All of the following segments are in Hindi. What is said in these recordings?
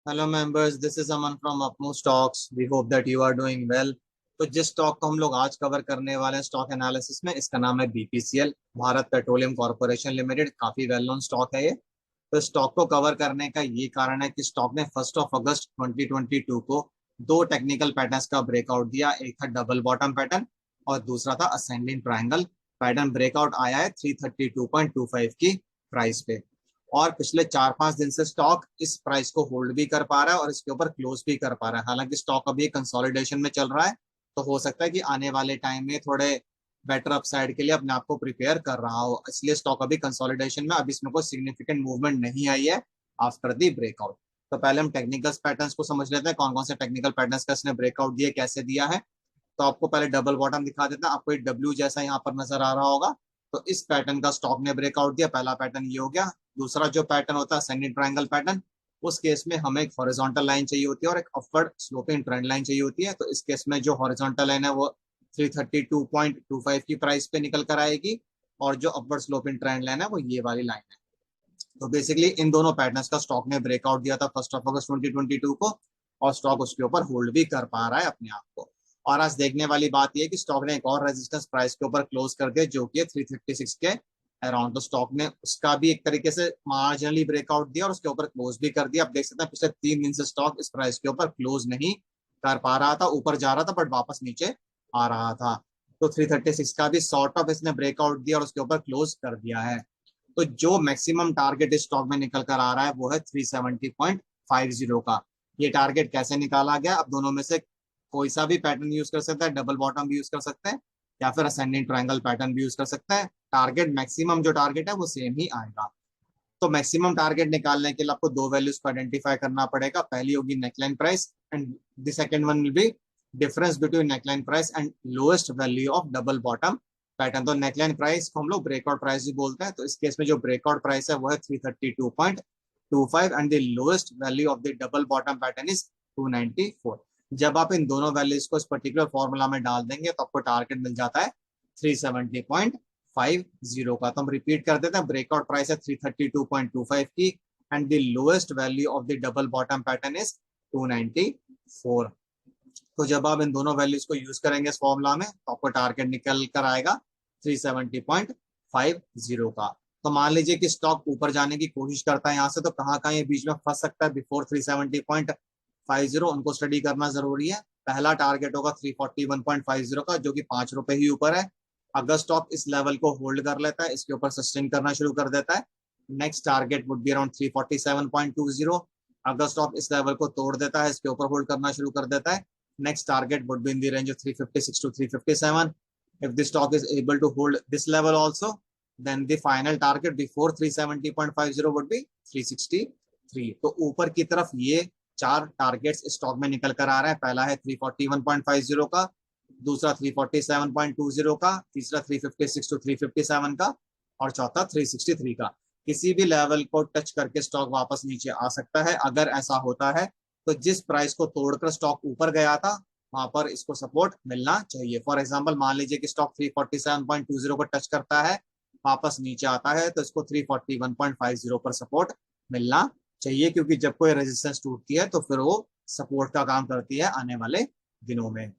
Hello members, this is Aman from अपमो stocks. We hope that you are doing well. तो जिस स्टॉक को हम लोग आज कवर करने वाले हैं स्टॉक एनालिसिस में, इसका नाम है BPCL, Bharat petroleum corporation limited. काफी वेल नोन स्टॉक है ये। तो स्टॉक को कवर करने का ये कारण है कि स्टॉक ने 1 अगस्त 2022 को दो टेक्निकल पैटर्न्स का ब्रेकआउट दिया। एक था डबल बॉटम पैटर्न और दूसरा था असेंडिंग ट्रायंगल पैटर्न। ब्रेकआउट आया है 332.25 की प्राइस पे, और पिछले 4-5 दिन से स्टॉक इस प्राइस को होल्ड भी कर पा रहा है और इसके ऊपर क्लोज भी कर पा रहा है। हालांकि स्टॉक अभी कंसोलिडेशन में चल रहा है, तो हो सकता है कि आने वाले टाइम में थोड़े बेटर अपसाइड के लिए अपने आप को प्रिपेयर कर रहा हो, इसलिए स्टॉक अभी कंसोलिडेशन में। अभी इसमें कोई सिग्निफिकेंट मूवमेंट नहीं आई है आफ्टर दी ब्रेकआउट। तो पहले हम टेक्निकल पैटर्न्स को समझ लेते हैं, कौन कौन से टेक्निकल पैटर्न्स का इसने ब्रेकआउट दिया, कैसे दिया है। तो आपको पहले डबल बॉटम दिखा देता है। आपको एक डब्ल्यू जैसा यहाँ पर नजर आ रहा होगा। तो इस पैटर्न का स्टॉक ने ब्रेकआउट दिया। पहला पैटर्न ये हो गया। दूसरा जो पैटर्न होता है असेंडिंग ट्रायंगल पैटर्न, उस केस में हमें एक हॉरिजॉन्टल लाइन चाहिए होती है और एक अपवर्ड स्लोपिंग ट्रेंड लाइन चाहिए होती है। तो इस केस में जो हॉरिजॉन्टल लाइन है वो 332.25 की प्राइस पे निकल कर आएगी, और जो अपवर्ड स्लोपिंग ट्रेंड लाइन है वो ये वाली लाइन है। तो बेसिकली इन दोनों पैटर्न्स का स्टॉक ने ब्रेकआउट दिया था 1 अगस्त 2022 को, और स्टॉक उसके ऊपर होल्ड भी कर पा रहा है अपने आप को। और आज देखने वाली बात यह कि स्टॉक ने एक और रेजिस्टेंस प्राइस के ऊपर क्लोज कर दिया, जो कि है 336 के अराउंड। तो स्टॉक ने उसका भी एक तरीके से मार्जिनली ब्रेकआउट दिया और उसके ऊपर क्लोज भी कर दिया। आप देख सकते हैं पिछले 3 दिन से स्टॉक इस प्राइस के ऊपर क्लोज नहीं कर पा रहा था। ऊपर जा रहा था बट वापस नीचे आ रहा था। तो 336 का भी सॉर्ट ऑफ इसने ब्रेकआउट दिया और उसके ऊपर क्लोज कर दिया है। तो जो मैक्सिमम टारगेट इस स्टॉक में निकल कर आ रहा है वो है 370.50 का। ये टारगेट कैसे निकाला गया? अब दोनों में से कोई सा भी पैटर्न यूज कर सकता है, डबल बॉटम भी यूज कर सकते हैं या फिर असेंडिंग ट्रायंगल पैटर्न भी यूज कर सकते हैं। टारगेट मैक्सिमम जो टारगेट है वो सेम ही आएगा। तो मैक्सिमम टारगेट निकालने के लिए आपको दो वैल्यूज को आइडेंटिफाई करना पड़ेगा। पहली होगी neckline price and the second one will be difference between neckline price and lowest value of double bottom pattern. तो नेकलाइन प्राइस को हम लोग ब्रेकआउट प्राइस भी बोलते हैं। तो इस केस में जो ब्रेकआउट प्राइस है वो है 332.25 and the lowest value of the double bottom pattern is 294। जब आप इन दोनों वैल्यूज को इस पर्टिकुलर फॉर्मूला में डाल देंगे तो आपको टारगेट मिल जाता है 370.50 का। तो हम रिपीट कर देते हैं। ब्रेकआउट प्राइस है 332.25 की and the lowest value of the double bottom pattern is 294। तो जब आप इन दोनों वैल्यूज को यूज करेंगे इस फॉर्मूला में तो आपको टारगेट निकल कर आएगा 370.50 का। तो मान लीजिए कि स्टॉक ऊपर जाने की कोशिश करता है यहाँ से, तो कहाँ कहाँ ये बीच में फंस सकता है बिफोर 370.50, उनको स्टडी करना जरूरी है। पहला टारगेट होगा 341.50 का, जो कि ₹5 ही ऊपर है। अगर स्टॉक इस लेवल को होल्ड कर लेता है, इसके ऊपर सस्टेन करना शुरू कर देता है, next target would be around 347.20। अगर स्टॉक इस लेवल को तोड़ देता है, इसके ऊपर होल्ड करना शुरू कर देता है, next target would be in the range of 356 to 357. If the stock is able to hold this level also, then the final target before 370.50 would be 363. तो ऊपर की तरफ ये चार टारगेट्स स्टॉक में निकल कर आ रहे हैं। पहला है 341.50 का, दूसरा 347.20 का, तीसरा 356 to 357 का, और चौथा 363 का। किसी भी लेवल को टच करके स्टॉक वापस नीचे आ सकता है। अगर ऐसा होता है तो जिस प्राइस को तोड़कर स्टॉक ऊपर गया था वहां पर इसको सपोर्ट मिलना चाहिए। फॉर एग्जांपल मान लीजिए कि स्टॉक 347.20 को टच करता है, वापस नीचे आता है, तो इसको 341.50 पर सपोर्ट मिलना चाहिए, क्योंकि जब कोई रेजिस्टेंस टूटती है तो फिर वो सपोर्ट का काम करती है आने वाले दिनों में।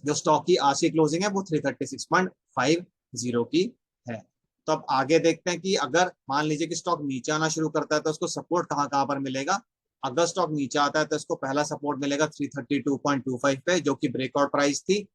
जो स्टॉक की आज की क्लोजिंग है वो 336.50 की है। तो अब आगे देखते हैं कि अगर मान लीजिए कि स्टॉक नीचे आना शुरू करता है तो उसको सपोर्ट कहाँ कहाँ पर मिलेगा। अगर स्टॉक नीचे आता है तो इसको पहला सपोर्ट मिलेगा 332.25 पे, जो कि ब्रेकआउट प्राइस थी।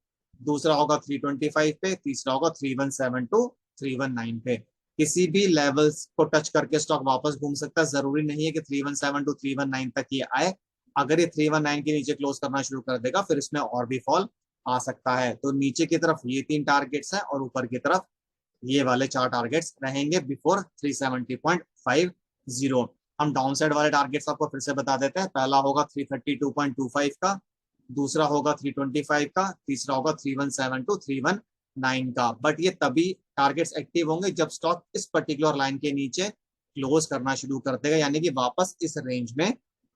दूसरा होगा 325 पे, तीसरा होगा 317 टू 319 पे। किसी भी लेवल्स को टच करके स्टॉक वापस घूम सकता है। जरूरी नहीं है कि 317 टू 319 तक ये आए। अगर ये 319 के नीचे क्लोज करना शुरू कर देगा फिर इसमें और भी फॉल आ सकता है। तो नीचे की तरफ ये 3 टारगेट्स हैं और ऊपर की तरफ ये वाले 4 टारगेट्स रहेंगे बिफोर 370.50। हम डाउन साइड वाले टारगेट्स आपको फिर से बता देते हैं। पहला होगा 332.25 का, दूसरा होगा 325 का, तीसरा होगा 317 टू 319 का। बट ये तभी टारगेट्स एक्टिव होंगे जब स्टॉक इस पर्टिकुलर लाइन के नीचे क्लोज करना शुरू कर देगा, यानी कि वापस इस रेंज में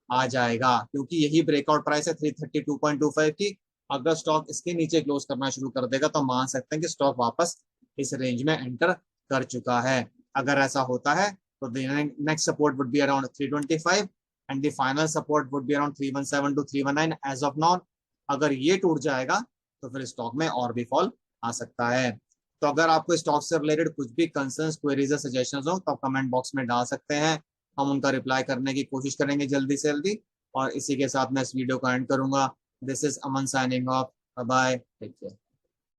आ जाएगा, क्योंकि यही ब्रेकआउट प्राइस है 332.25 की। अगर स्टॉक इसके नीचे क्लोज करना शुरू कर देगा तो मान सकते हैं कि स्टॉक वापस इस रेंज में एंटर कर चुका है। अगर ऐसा होता है तो next support would be around 325 and the final support would be around 317 to 319 as of now. अगर ये टूट जाएगा तो फिर स्टॉक में और भी फॉल आ सकता है। तो अगर आपको स्टॉक से रिलेटेड कुछ भी कंसर्न्स, क्वेरीज या सजेशंस हो तो आप कमेंट बॉक्स में डाल सकते हैं, हम उनका रिप्लाई करने की कोशिश करेंगे जल्दी से जल्दी। और इसी के साथ मैं इस वीडियो को एंड करूंगा। This is Aman signing off. Bye, take care.